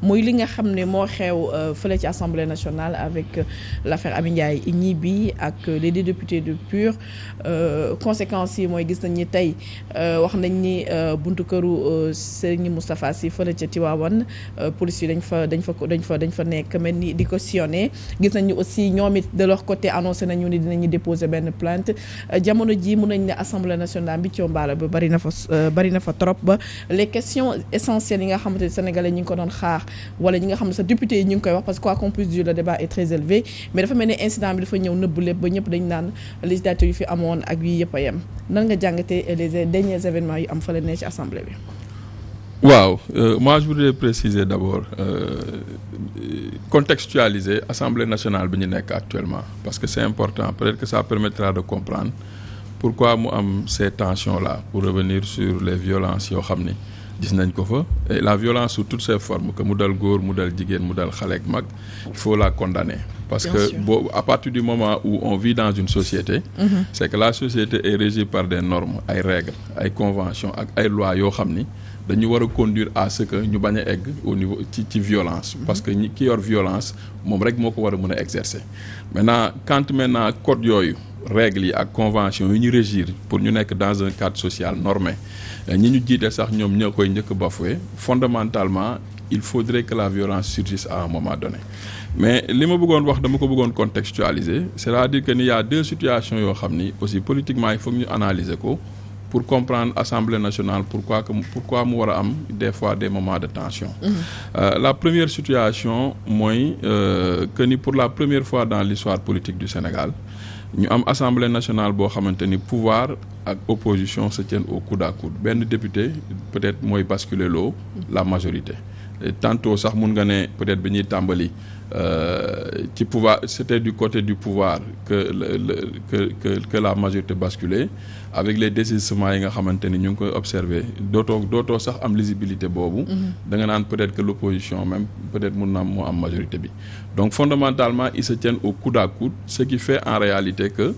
muy li nga xam ne moo xew fële ci assemblée nationale avec l'affaire Amy Ndiaye Gniby ak les deux députés de PUR conséquences yi mooy gis nañ ni tey wax nañ ni buntu këru Serigne Moustapha Sy fële ca Tivaouane police yi dañ fa nekk mel ni di ko sillonné gis nañ ni aussi ñoom it de leur côté annoncé nañu ni dinañu déposer benn plainte jamono ji mun nañ ne assemblée nationale bi coombaala ba bari na fa trop ba les questions essentielles yi nga xamante ne sénégalais ñi ngi ko doon xaar wala ñi nga xam ne sa député yi ñu ngi koy wax parce que quoi qu'on puisse dire le débat est très élevé mais dafa mel ne incident bi dafa ñëw nëbb lépp ba ñëpp dañ naan législature yi fi amoon ak yi yëpp a yem nan nga jàngatee les derniers événements yu am fële ne ci assemblée bi. waaw moi je voudrais préciser d'abord contextualiser assemblée nationale bi ñu nekk actuellement parce que c'est important peut-être que ça permettra de comprendre pourquoi mu am ces tensions là pour revenir sur les violences yoo xam ni gis nañ ko fa et la violence sous toutes ses formes que mu dal góor mu dal jigéen mu dal xale ak mag il faut la condamner parce que boo à partir du moment où on vit dans une société c'est que la société est régie par des normes ay règles ay conventions ak ay lois yoo xam ni dañu war a conduire à ce que ñu bañ a egg au niveau ci violence parce que ki yor violence moom rek moo ko war a mën a exercer maintenant code yooyu règles yi ak convention yi ñu régir pour ñu nekk dans un cadre social normé ñi ñu jiite sax ñoom ñoo koy njëkk bafoué fondamentalement il faudrait que la violence surgisse à un moment donné mais li ma bëggoon wax dama ko bëggoon contextualiser c'est-à-dire que ni y a deux situations yoo xam ni aussi politiquement il faut ñu analyser ko pour comprendre Assemblée nationale pourquoi mu war a am des fois des moments de tension la première situation mooy que ni pour la première fois dans l'histoire politique du Sénégal ñu am Assemblée nationale boo xamante ni pouvoir ak opposition se tiennent au coude à coude benn député peut-être mooy basculer loo la majorité et tantôt sax mun nga ne peut-être bi ñuy tàmbali ci pouvoir c'était du côté du pouvoir que la majorité basculait avec les désistements yi nga xamante ni ñu ngi koy observer dootoo sax am lisibilité boobu da nga naan peut-être que l'opposition même peut-être mun na moo am majorité bi donc fondamentalement ils se tiennent au coude à coude ce qui fait en réalité que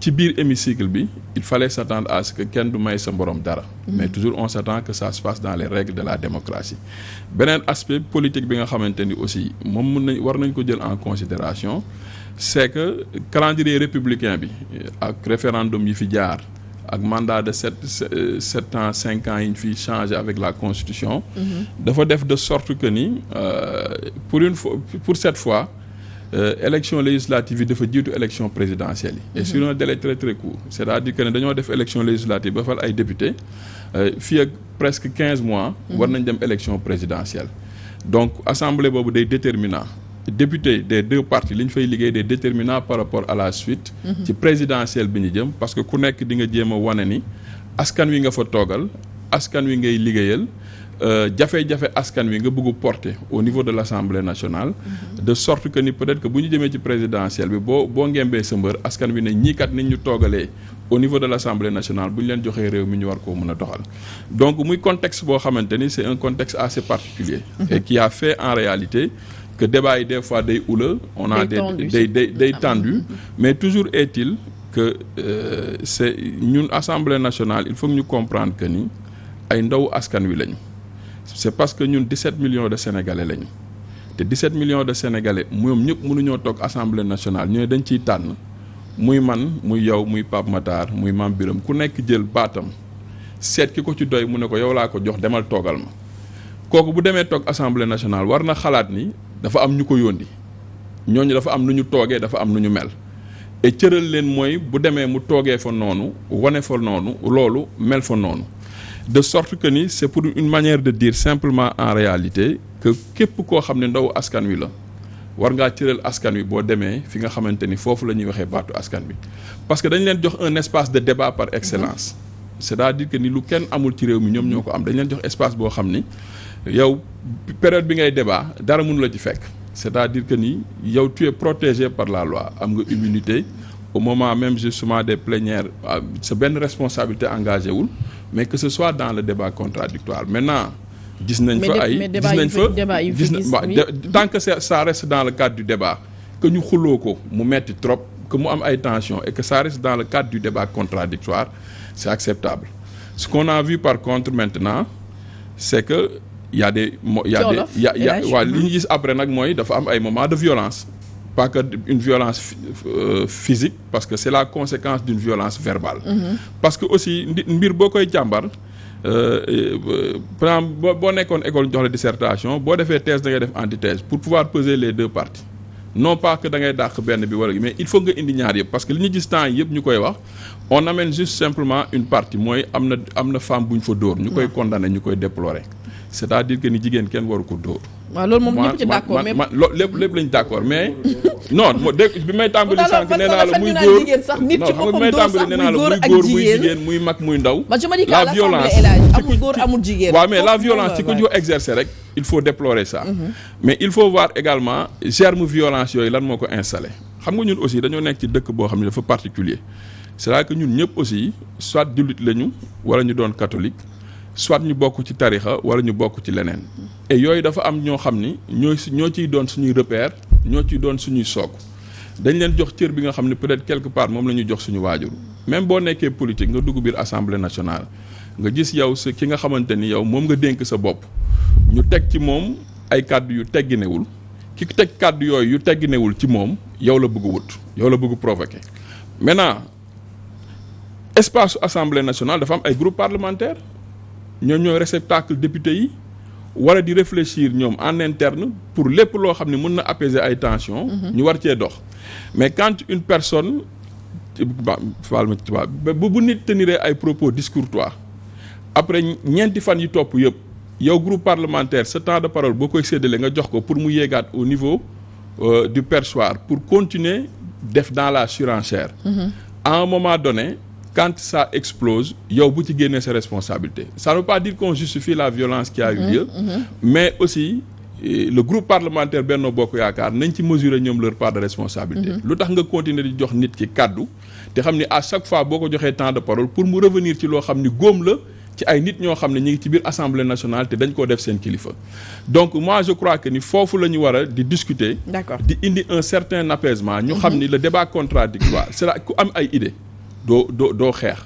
ci biir hémicycle bi il fallait s'attendre à ce que kenn du may sa mborom dara mais toujours on s'attend que ça se passe dans les règles de la démocratie beneen aspect politique bi nga xamante ni aussi moom war nañ ko jël en considération c'est que calendrier républicain bi ak référendum yi fi jaar ak mandat de 7 ans 5 ans yi ñu fi changé avec la constitution dafa def de sorte que ni pour cette fois élection législative yi dafa jiitu élection présidentielle yi et sur un délai très très court c'est-à-dire que ne dañoo def élection législative ba fal ay député fii ak presque 15 mois war nañ dem élection présidentielle donc assemblée boobu day déterminant député des deux partis li ñu fay liggéey des déterminants par rapport à la suite ci présidentielle bi ñu jëm parce que ku nekk di nga jéem a wane ni askan wi nga fa toogal askan wi ngay liggéeyal jafe-jafe askan wi nga bëgg porter au niveau de l'Assemblée nationale de sorte que ni peut-être que bu ñu jëmee ci présidentielle bi boo ngembee sa mbër askan wi ne ñii kat nit ñu toogalee au niveau de l'Assemblée nationale bu ñu leen joxee réew mi ñu war koo mën a doxal donc muy contexte boo xamante ni c'est un contexte assez particulier et qui a fait en réalité que débat yi des fois day houleux on a day tendu mais toujours est-il que c'est ñun Assemblée nationale il faut que ñu comprendre que ni ay ndaw askan wi lañu c'est parce que ñun 17 millions de Sénégalais lañu te 17 millions de Sénégalais ñoom ñëpp mënuñoo toog Assemblée nationale ñu ne dañ ciy tànn muy man muy yow muy Pape Matar muy Mame Birame ku nekk jël baatam seet ki ko ci doy mu ne ko yow laa ko jox demal toogal ma kooku bu demee toog Assemblée nationale war na xalaat ni dafa am ñu ko yónni ñooñu dafa am nu ñu toogee dafa am nu ñu mel et cëral leen mooy bu demee mu toogee fa noonu wane fa noonu loolu mel fa noonu de sorte que ni c'est pour une manière de dire simplement en réalité que képp koo xam ne ndaw askan wi la war ngaa cëral askan wi boo demee fi nga xamante ni foofu la ñuy waxee baatu askan wi parce que dañ leen jox un espace de débat par excellence c'est-à-dire que ni lu kenn amul ci réew mi ñoom ñoo ko am dañ leen jox espace boo xam ni yow période bi ngay débat dara mënu la ci fekk c'est-à-dire que ni yow tu es protégé par la loi am nga immunité au moment même justement des plénières sa benn responsabilité engagé wul mais que ce soit dans le débat contradictoire maintenant gis nañ fa tant que ça reste dans le cadre du débat que ñu xuloo ko mu metti trop que mu am ay tensions et que ça reste dans le cadre du débat contradictoire c'est acceptable ce qu'on a vu par contre maintenant c'est que y a des waaw li ñu gis après nag mooy dafa am ay moments de violence pas que une violence physique parce que c'est la conséquence d'une violence verbale parce que aussi mbir boo koy jàmbar par exemple boo nekkoon école jox la dissertation boo defee thèse da ngay def antithèse pour pouvoir peser les deux parties non pas que da ngay dàq benn bi wala mais il faut nga indi ñaar yëpp parce que li ñu gis temps yëpp ñu koy wax on amène juste simplement une partie mooy am na femme bu ñu fa dóor ñu koy condamner ñu koy déplorer c'est-à-dire que ni jigéen kenn waru ko dóor. waaw loolu moom ñëpp ci d'accord mais lépp lañ d'accord mais non bi may tàmbali sànq nee naa la muy góor non bi may tàmbali nee naa la muy góor muy jigéen muy mag muy ndaw. la violence amul góor amul jigéen. waaw mais la violence ci ko ñu exercer rek il faut déplorer ça. mais il faut voir également germe violence yooyu lan moo ko installé xam nga ñun aussi dañoo nekk ci dëkk boo xam ne dafa particulier c'est-à-dire que ñun ñëpp aussi soit jullit lañu wala ñu doon catholique. soit ñu bokk ci tarixa wala ñu bokk ci leneen et yooyu dafa am ñoo xam ni ñoo ciy doon suñuy repère ñoo ciy doon suñuy soog dañ leen jox cër bi nga xam ne peut-être quelque part moom la ñu jox suñu waajur même boo nekkee politique nga dugg biir assemblée nationale nga gis yow sa ki nga xamante ni yow moom nga dénk sa bopp ñu teg ci moom ay kàddu yu tegginewul ki teg kàddu yooyu yu tegginewul ci moom yow la bëgg wut yow la bëgg provoquer maintenant espace assemblée nationale dafa am ay groupe parlementaire ñoom ñooy réceptacle député yi wala di réfléchir ñoom en interne pour lépp loo xam ne mën na apaiser ay tensions. ñu war cee dox mais quand une personne bu nit tenir ay propos discourtois après ñeenti fan yi topp yëpp yow groupe parlementaire ce temps de parole boo koy séddale nga jox ko pour mu yéegaat au niveau du perchoir pour continuer def dans la surenchère. À un moment donné. Quand ça explose yow bu ci génnee sa responsabilité ça ne veut pas dire qu'on justifie la violence qui a eu lieu mais aussi le groupe parlementaire Benno Bokk Yaakaar nañ ci mesurer ñoom leur part de responsabilité lu tax nga continuer di jox nit ki kàddu te xam ni à chaque fois boo ko joxee temps de parole pour mu revenir ci loo xam ni góom la ci ay nit ñoo xam ne ñu ngi ci biir assemblée nationale te dañ koo def seen kilifa donc moi je crois que ni foofu la ñu war a di discuter di indi un certain apaisement ñu xam ni le débat contradictoire c'est là ku am ay idée doo xeex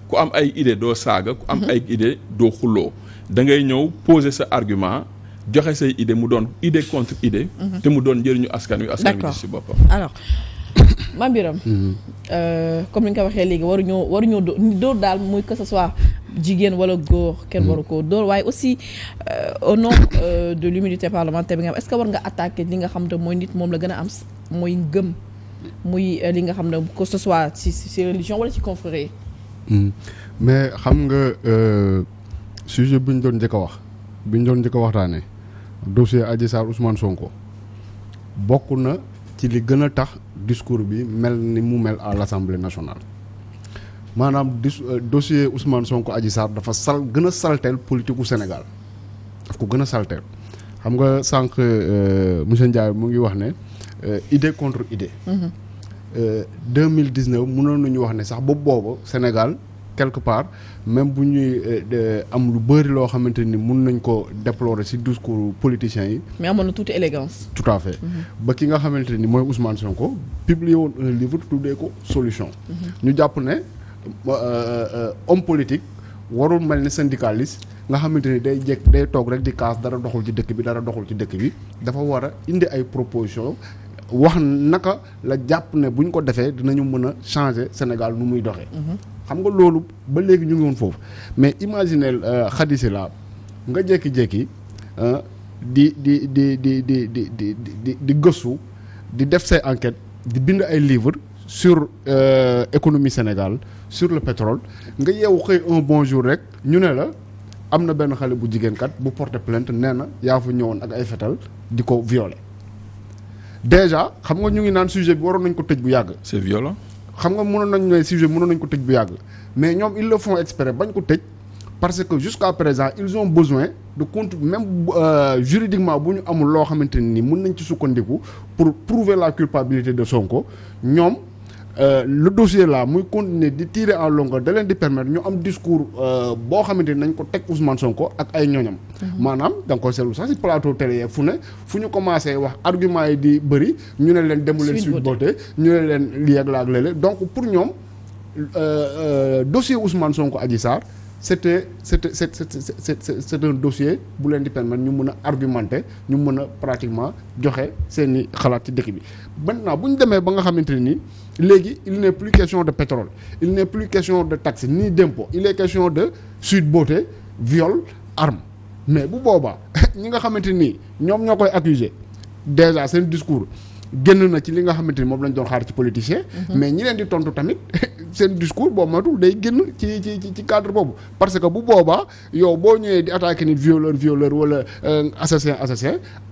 ku am ay idée doo saaga ku am ay idée doo xulloo da ngay ñëw poser sa argument joxe say idée mu doon idée contre idée te mu doon njëriñu askan wi gis ci boppam alors Mame Birame comme ni nga ko waxee léegi waruñoo dóor daal muy que ce soit jigéen wala góor kenn waru koo dóor waaye aussi au nom de l'immunité parlementaire bi nga xam est-ce que war nga attaquer li nga xam te mooy nit moom la gën a am mooy ngëm muy li nga xam ne que ce soit ci religion wala ci confrérie mais xam nga sujet bi ñu doon njëkk a waxtaanee dossier Adji Sarr Ousmane Sonko bokk na ci li gën a tax discours bi mel ni mu mel à l'Assemblée nationale maanaam dossier Ousmane Sonko Adji Sarr dafa gën a salteel politique u Sénégal daf ko gën a salteel xam nga sànq monsieur Ndiaye mu ngi wax ne idée contre idée 2019 mënoon nañu wax ne sax boobu Sénégal quelque part même bu ñuy am lu bëri loo xamante ni mun nañ ko déplorer ci discours politiciens yi. mais amoon na tuuti élégance. tout à fait. ba ki nga xamante ni mooy Ousmane Sonko publié woon un livre tuddee ko solution. ñu jàpp ne homme politique warul mel ni syndicaliste nga xamante ni day toog rek di kaas dara doxul ci dëkk bi dafa war a indi ay propositions wax naka la jàpp ne buñ ko defee dinañu mën a changer Sénégal nu muy doxee. xam nga loolu ba léegi ñu ngi woon foofu mais imaginez xadisi la nga jékki-jékki di gëstu di def say enquêtes di bind ay livres sur économie Sénégal sur le pétrole nga yeewu xëy un bon jour rek ñu ne la am na benn xale bu jigéen kat bu porter plainte nee na yaa fa ñëwoon ak ay fetal di ko violer déjà xam nga ñu ngi naan sujet bi waroon nañ ko tëj bu yàgg. c'est violent. xam nga mënoon nañ ko tëj bu yàgg mais ñoom ils le font exprès bañ ko tëj parce que jusqu'à présent ils ont besoin de compte même juridiquement bu ñu amul loo xamante ni mën nañ ci sukkandiku pour prouver la culpabilité de Sonko ñoom le dossier là muy continuer di tirer en longueur da leen di permettre ñu am discours boo xamante ni nañ ko teg Ousmane Sonko ak ay ñoñam. maanaam da nga ko seetlu sax ci plateau télé yeeg fu ñu commencé wax argument yi di bëri ñu ne leen demu leen Sweet Beauté ñu ne leen lii ak laa ak léeg donc pour ñoom dossier Ousmane Sonko Adji Sarr c'est un dossier bu leen di permettre ñu mën a argumenter ñu mën a pratiquement joxe seeni xalaat ci dëkk bi. maintenant bu ñu demee ba nga xamante ne nii léegi il n'est plus question de pétrole il n'est plus question de taxe ni d'impôt il est question de Sweet Beauté viol arme mais bu boobaa ñi nga xamante nii ñoom ñoo koy accuser déjà seen discours génn na ci li nga xamante ni moom lañ doon xaar ci politicien mais ñi leen di tontu tamit seen discours boobu matul day génn ci cadre boobu parce que bu boobaa yow boo ñëwee di attaquer nit violeur wala assassin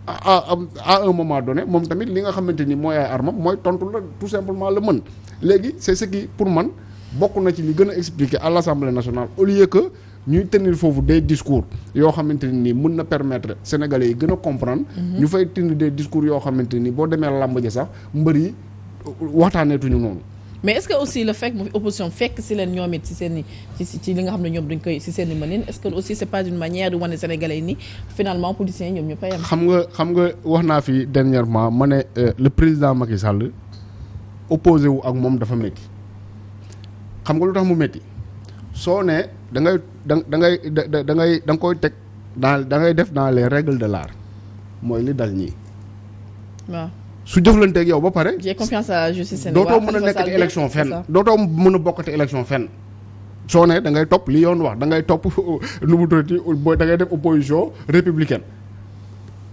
à un moment donné moom tamit li nga xamante ni mooy ay armam mooy tontu la tout simplement la mën léegi c'est ce qui pour man bokk na ci li gën a expliquer à l'Assemblée nationale au lieu que ñuy tenir foofu des discours yoo xamante ni mën na permettre sénégalais yi gën a comprendre. ñu fay tenir des discours yoo xamante ni boo demee làmb ja sax mbër yi waxtaaneetuñu noonu. mais est-ce que aussi le fait que opposition fekk si leen ñoom it ci seen i ci li nga xam ne ñoom dañ koy ci seen i mënin est-ce que aussi c'est pas une manière de wane sénégalais yi ni finalement politiciens yi ñoom ñu fay am. xam nga wax naa fi dernièrement ma ne le président Macky Sall opposé wu ak moom dafa métti xam nga lu tax mu métti soo ne da nga koy teg da ngay def dans les règles de l'art mooy li dal ñii. waaw. su jëflanteeg yow ba pare. j'ai confiance à la justice sénégalaise. dootoo mën a nekkati élection fenn dootoo mën a bokkati élection fenn. soo ne da ngay topp li yoon wax da ngay topp nu mu tuddati da ngay def opposition républicaine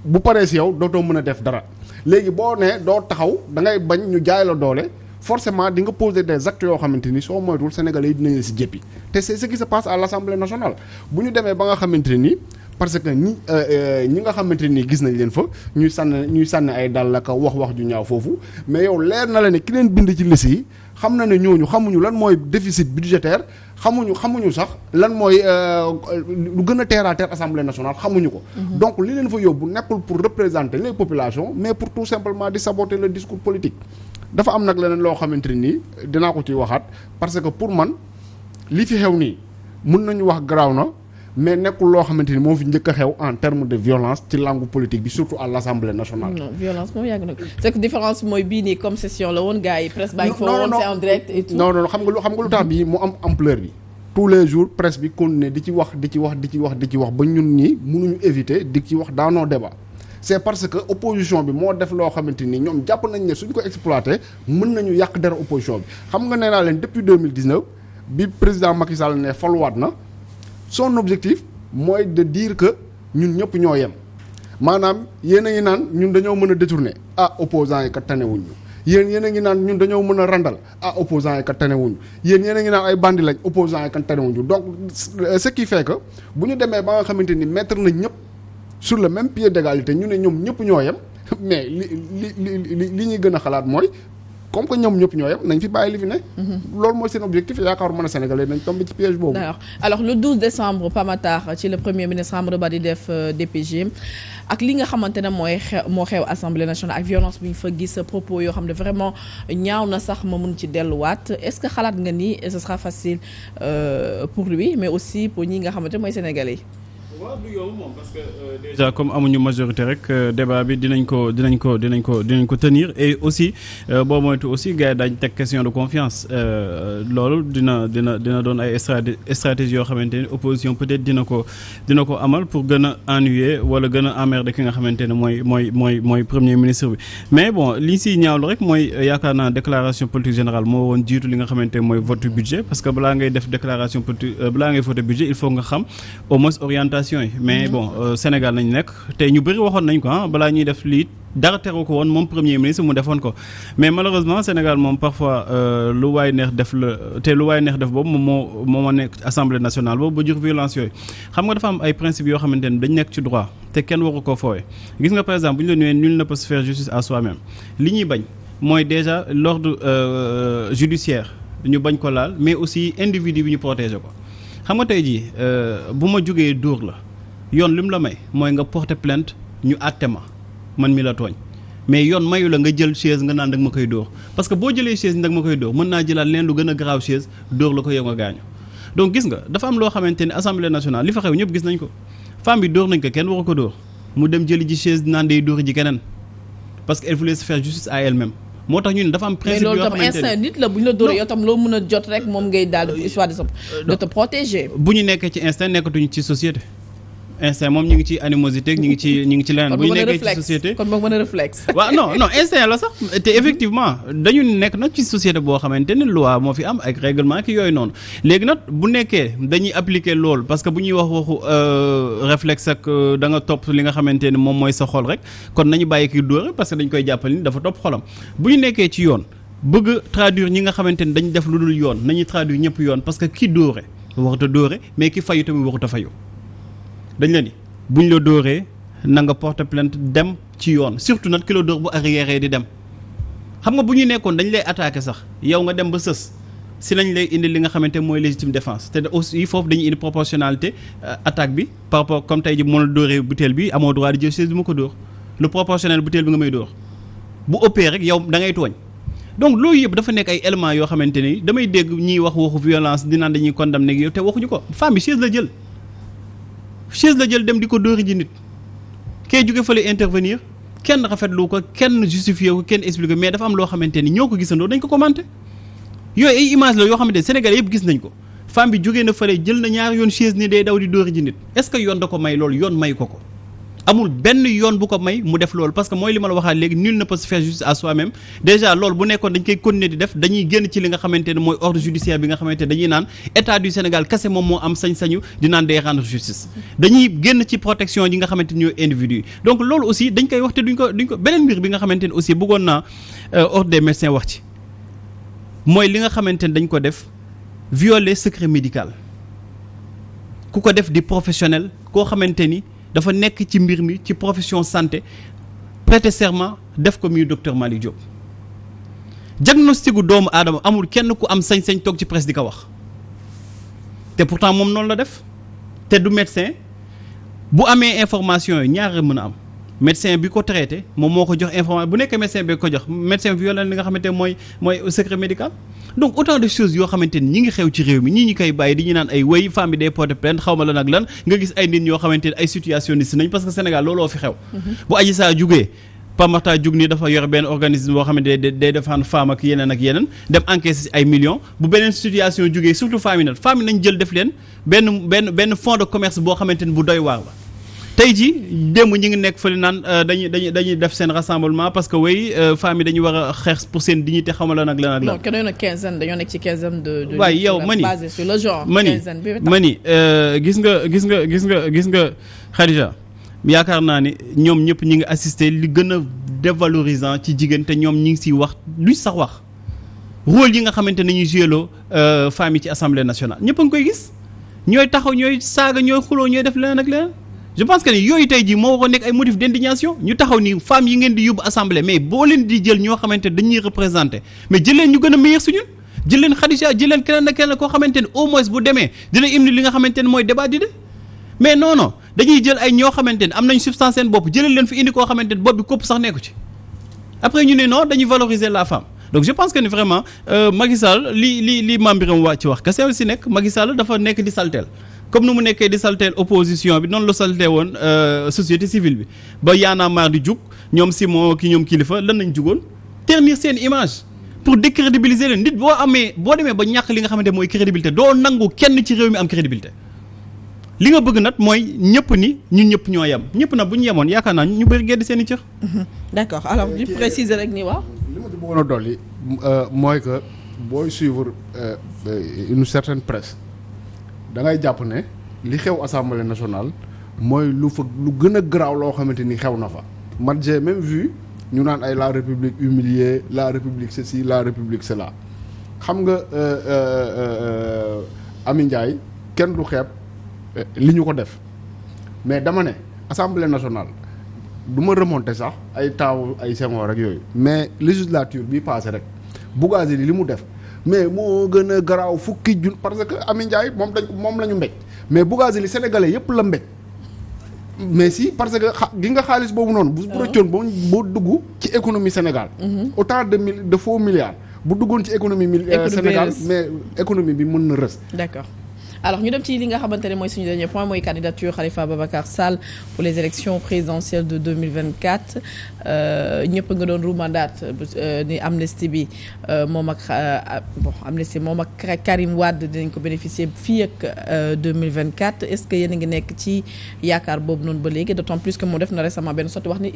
bu paree si yow dootoo mën a def dara léegi boo ne doo taxaw da ngay bañ ñu jaay la doole forcément di nga poser des actes yoo xamante ni soo moytuwul sénégalais yi dinañ la si jéppi te c'est ce qui se passe à l'Assemblée nationale bu ñu demee ba nga xamante ni. parce que ñi nga xamante ni gis nañ leen fa ñuy sànni ay dal la ka wax ju ñaaw foofu mais yow leer na la ne ki leen bind ci liste yi xam na ne ñooñu xamuñu lan mooy déficit budgétaire xamuñu sax lan mooy lu gën a terre à terre Assemblée nationale xamuñu ko. donc li leen fa yóbbu nekkul pour représenter les populations mais pour tout simplement di saboter le discours politique. dafa am nag leneen loo xamante ni dinaa ko ci waxaat parce que pour man li fi xew nii mën nañu wax garaaw na. mais nekkul loo xamante ni moo fi njëkk a xew en termes de violence ci langue politique bi surtout à l'Assemblée nationale. non violence moom yàgg na ko c'est que différence mooy bii nii comme session la woon gars yi presse baa ngi fa woon c'est en direct et tout. non xam nga lu tax bii mu am ampleur bi. tous les jours presse bi continuer di ci wax ba ñun ñi mënuñu éviter di ci wax dans nos débats. c'est parce que opposition bi moo def loo xamante ni ñoom jàpp nañ ne suñ ko exploiter mën nañu yàq dara opposition bi xam nga nee naa leen depuis 2019 bi président Macky Sall ne faluwaat na. son objectif mooy de dire que ñun ñëpp ñoo yem maanaam yéen a ngi naan ñun dañoo mën a détourner opposants yi kat tanewuñu yéen a ngi naan ñun dañoo mën a randal opposants yi kat tanewuñu yéen a ngi naan ay bandi lañ opposants yi kat tanewuñu donc ce qui fait que bu ñu demee ba nga xamante ni mettre nañ ñëpp sur le même pied d'égalité ñu ne ñoom ñëpp ñoo yem mais li ñuy gën a xalaat mooy comme que ñoom ñëpp ñoo yem nañ fi bàyyi li fi ne. loolu mooy seen objectif yaakaar mën a sénégalais nañ tombé ci piège boobu. alors le 12 décembre Pamatar ci le premier ministre Amadou Ba di def DPG ak li nga xamante ne moo xew Assemblée nationale ak violence bi ñu fa gis propos yoo xam ne vraiment ñaaw na sax ma mun ci delluwaat est-ce que xalaat nga ni ce sera facile pour lui mais aussi pour ñi nga xamante mooy sénégalais yi. waaw du yow moom parce que déjà comme amuñu majorité rek débat bi dinañ ko tenir et aussi boo moytu aussi gars yi daañu teg question de confiance loolu dina doon ay stratégie yoo xamante ni opposition peut-être dina ko amal pour gën a ennuyer wala gën a emmerder ki nga xamante ne mooy premier ministre bi mais bon li si ñaawlu rek mooy yaakaar naa déclaration politique générale moo woon jiitu li nga xamante ne mooy vote budget parce que balaa ngay def déclaration politique balaa ngay voter budget il faut nga xam au moins orientation mais bon Sénégal nañ nekk tey ñu bëri waxoon nañ ko balaa ñuy def lii dara teru ko woon moom premier ministre mu defoon ko mais malheureusement Sénégal moom parfois lu waay neex def boobu moom moo nekk assemblée nationale boobu ba jur violence yooyu xam nga dafa am ay principes yoo xamante ne dañ nekk ci droit te kenn waru koo foowee gis nga par exemple bu ñu la nuyee nul ne peut se faire justice à soi-même li ñuy bañ mooy déjà l'ordre judiciaire ñu bañ ko laal mais aussi individu bi ñu protéger ko xam nga tey jii bu ma jógee dóor la yoon li mu la may mooy nga porter plainte ñu àtte ma man mi la tooñ mais yoon mayu la nga jël chaise nga naan dag ma koy dóor parce que boo jëlee chaise ni dag ma koy dóor mën naa jëlaat leen lu gën a garaaw chaise dóor la ko yow nga gaañu donc gis nga dafa am loo xamante ne assemblée nationale li fa xew ñëpp gis nañ ko femme bi dóor nañ ko kenn waru ko dóor mu dem jëli ji chaise naan day dóori ji keneen parce que elle voulait se faire justice à elle-même moo tax ñu ne dafa am principe yoo xamante ne mais loolu tam instinct nit la bu ñu la dóoree yow tam loo mën a jot rek moom ngay daal di histoire de te protéger. bu ñu nekkee ci instinct nekkatuñu ci société. instinct moom ñu ngi ci animosité ñu ngi ci leneen bu ñu nekkee ci société kon boog mën a réflexe. waaw non instinct la sax te effectivement dañu nekk nag ci société boo xamante ne loi moo fi am ak règlement ki yooyu noonu léegi nag bu nekkee dañuy appliquer loolu parce que bu ñuy wax waxu réflexe ak da nga topp li nga xamante ne moom mooy sa xol rek kon nañu bàyyi kii dóore parce que dañ koy jàppal ni dafa topp xolam bu ñu nekkee ci yoon bëgg traduire ñi nga xamante ne dañu def lu dul yoon nañuy traduire ñëpp yoon parce que ki dóore waxut a dóore mais ki fayu tamit waxut a fayu dañ la ni buñ la dóoree na nga porter plainte dem ci yoon surtout nag ki la dóor bu arrière di dem xam nga bu ñu nekkoon dañ lay attaquer sax yow nga dem ba sës si lañ lay indi li nga xamante mooy légitime défense te aussi foofu dañuy indi proportionnalité attaque bi par rapport comme tey ji moo la dóoree butéel bi amoo droit di jël chaise bi ma ko dóor le proportionnel butéel bi nga may dóor bu ëppee rek yow da ngay tooñ donc loolu yëpp dafa nekk ay éléments yoo xamante ni damay dégg ñiy wax waxu violence di naan dañuy condamner yow te waxuñu ko femme bi chaise la jël dem di ko dóori ji nit kay jóge fële intervenir kenn rafetlu ko kenn justifié ko kenn expliqué mais dafa am loo xamante ni ñoo ko gisandoo dañ ko commenté yooyu ay image la yoo xamante ni Sénégal yëpp gis nañ ko femme bi jógee na fële jël na ñaari yoon chaise ni day daw di dóori ji nit est-ce que yoon da ko may loolu yoon may ko amul benn yoon bu ko may mu def loolu parce que mooy li ma la waxaat léegi nul ne peut se faire justice à soi-même déjà loolu bu nekkoon dañ koy continuer di def dañuy génn ci li nga xamante ne mooy ordre judiciaire bi nga xamante ne dañuy naan état du Sénégal kese moom moo am sañ-sañu di naan day rendre justice dañuy génn ci protection yi nga xamante ni ñooy individu yi donc loolu aussi dañ koy wax te duñ ko beneen mbir bi nga xamante ne aussi bëggoon naa ordre des médecins wax ci mooy li nga xamante ne dañ ko def violer secret médical ku ko def di professionnel koo xamante ni dafa nekk ci mbir mi ci profession santé prêter serment def ko muy docteur Malick Diop diagnostic gu doomu aadama amul kenn ku am sañ-sañ toog ci presse di ko wax te pourtant moom noonu la def te du médecin bu amee information yi ñaar mën a am médecin bi ko traité moom moo ko jox information bu nekkee médecin bi ko jox médecin violent li nga xamante mooy secret médical donc autant de choses yoo xamante ni ñi ngi xew ci réew mi ñii ñi koy bàyyi di ñu naan ay wéy femme bi day porter plainte xaw ma lan ak lan nga gis ay nit ñoo xamante ni ay situationniste nañ parce que Sénégal looloo fi xew bu Adji Sarr jugee Pamata jug ni dafa yor benn organisme boo xamante ne day défendre femme ak yeneen dem encaisser ay millions bu beneen situation jugee surtout femme yi nañ jël def leen benn fonds de commerce boo xamante ni bu doy waar la tey jii démb ñi ngi nekk fële naan dañuy def seen rassemblement parce que femmes yi dañuy war a xeex pour seen dignité xamal la nag lan ak lan. non kenn doon quinzaine dañoo nekk ci quinzaine de. waaye yow mani basé sur le genre. mani gis nga Khadija yaakaar naa ni ñoom ñëpp ñi ngi assister li gën a dévalorisant ci jigéen te ñoom ñi ngi siy wax luñ sax wax rôle yi nga xamante ne ñuy joué loo femmes yi ci assemblée nationale ñëpp a ngi koy gis ñooy taxaw ñooy saaga ñooy xuloo ñooy def leneen ak leneen. je pense que ni yooyu tey jii moo waroon nekk ay motifs d'indignation ñu taxaw ni femmes yi ngeen di yóbbu assemblée mais boo leen di jël ñoo xamante dañuy représenter mais jël leen ñu gën a meilleur suñu jël leen Khadija jël leen keneen ak keneen koo xamante ne au moins bu demee dina indi li nga xamante ne mooy débat di de mais non dañuy jël ay ñoo xamante ne am nañ substance seen bopp jëlee leen fi indi koo xamante ne bopp bi kopp sax nekku ci après ñu ne non dañuy valoriser la femme donc je pense que ni vraiment Macky Sall li Mame Birame waa ci wax kese si nekk Macky Sall dafa nekk di salteel comme nu mu nekkee di salteel opposition bi noonu la saltee woon société civile bi ba Y'en a marre di jug ñoom Simon ki ñoom kilifa lan nañ jugoon ternir seen image pour décrédibiliser leen nit boo demee ba ñàkk li nga xamante mooy crédibilité doo nangu kenn ci réew mi am crédibilité li nga bëgg nag mooy ñëpp ni ñun ñëpp ñoo yem ñëpp nag bu ñu yemoon yaakaar naa ñu bëri gedd seen i cër. d'accord alors di préciser rek ni waaw. li ma ci bëggoon a dolli mooy que booy suivre une certaine presse da ngay jàpp ne li xew assemblée nationale mooy lu gën a garaaw loo xamante ni xew na fa. man j'ai même vu ñu naan ay la république humiliée la république ceci la république cela xam nga Amy Ndiaye kenn du xeeb li ñu ko def mais dama ne assemblée nationale du ma remonter sax ay taaw ay Senghor rek yooyu mais législature bi passé rek Bougazeli li mu def mais moo gën a garaaw fukki jun parce que Amy Ndiaye moom la ñu mbéj mais Bougazeli sénégalais yépp la mbéj mais si parce que gi nga xaalis boobu noonu bu rëccoon boo dugg ci économie Sénégal autant de faux milliards bu duggoon ci économie Sénégal mais économie bi mën na rës. D'accord. alors ñu dem ci li nga xamante ne mooy suñu dernier point mooy candidature Khalifa Ababacar Sall pour les élections présidentielles de 2024 ñëpp nga doon ruumandaat ni amnistie bi moom ak amnistie moom ak Karim Wade dinañ ko bénéficier fii ak 2024 est-ce que yéen a ngi nekk ci yaakaar boobu noonu ba léegi d'autant plus que moo def na récemment benn sotti wax ni